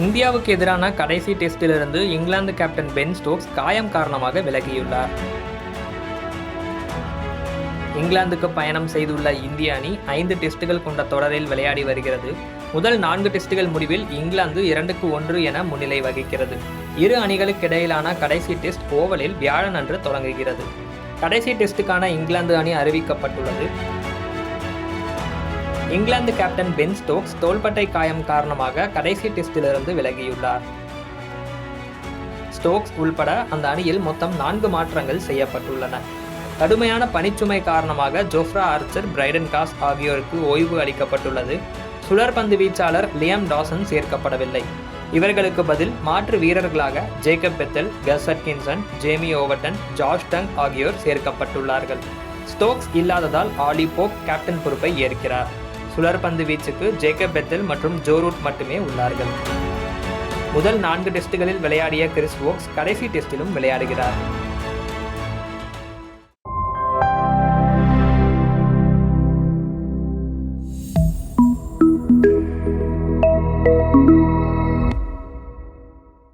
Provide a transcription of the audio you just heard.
இந்தியாவுக்கு எதிரான கடைசி டெஸ்டிலிருந்து இங்கிலாந்து கேப்டன் பென் ஸ்டோக்ஸ் காயம் காரணமாக விலகியுள்ளார். இங்கிலாந்துக்கு பயணம் செய்துள்ள இந்திய அணி 5 டெஸ்டுகள் கொண்ட தொடரில் விளையாடி வருகிறது. முதல் 4 டெஸ்டுகள் முடிவில் இங்கிலாந்து 2-1 என முன்னிலை வகிக்கிறது. இரு அணிகளுக்கிடையிலான கடைசி டெஸ்ட் ஓவலில் வியாழனன்று தொடங்குகிறது. கடைசி டெஸ்டுக்கான இங்கிலாந்து அணி அறிவிக்கப்பட்டுள்ளது. இங்கிலாந்து கேப்டன் பென் ஸ்டோக்ஸ் தோள்பட்டை காயம் காரணமாக கடைசி டெஸ்டிலிருந்து விலகியுள்ளார். ஸ்டோக்ஸ் உள்பட அந்த அணியில் மொத்தம் 4 மாற்றங்கள் செய்யப்பட்டுள்ளன. கடுமையான பணிச்சுமை காரணமாக ஜோஃப்ரா ஆர்ச்சர், பிரைடன் காஸ் ஆகியோருக்கு ஓய்வு அளிக்கப்பட்டுள்ளது. சுழற்பந்து வீச்சாளர் லியம் டாசன் சேர்க்கப்படவில்லை. இவர்களுக்கு பதில் மாற்று வீரர்களாக ஜேக்கப் பெத்தல், கஸ் Atkinson, Jamie Overton, Josh tongue ஆகியோர் சேர்க்கப்பட்டுள்ளார்கள். ஸ்டோக்ஸ் இல்லாததால் ஆலி போப் கேப்டன் பொறுப்பை ஏற்கிறார். சுழற்பந்து வீச்சுக்கு ஜேக்கப் பெத்தல் மற்றும் ஜோ ரூட் மட்டுமே உள்ளார்கள். முதல் 4 டெஸ்டுகளில் விளையாடிய கிறிஸ் வோக்ஸ் கடைசி டெஸ்டிலும் விளையாடுகிறார்.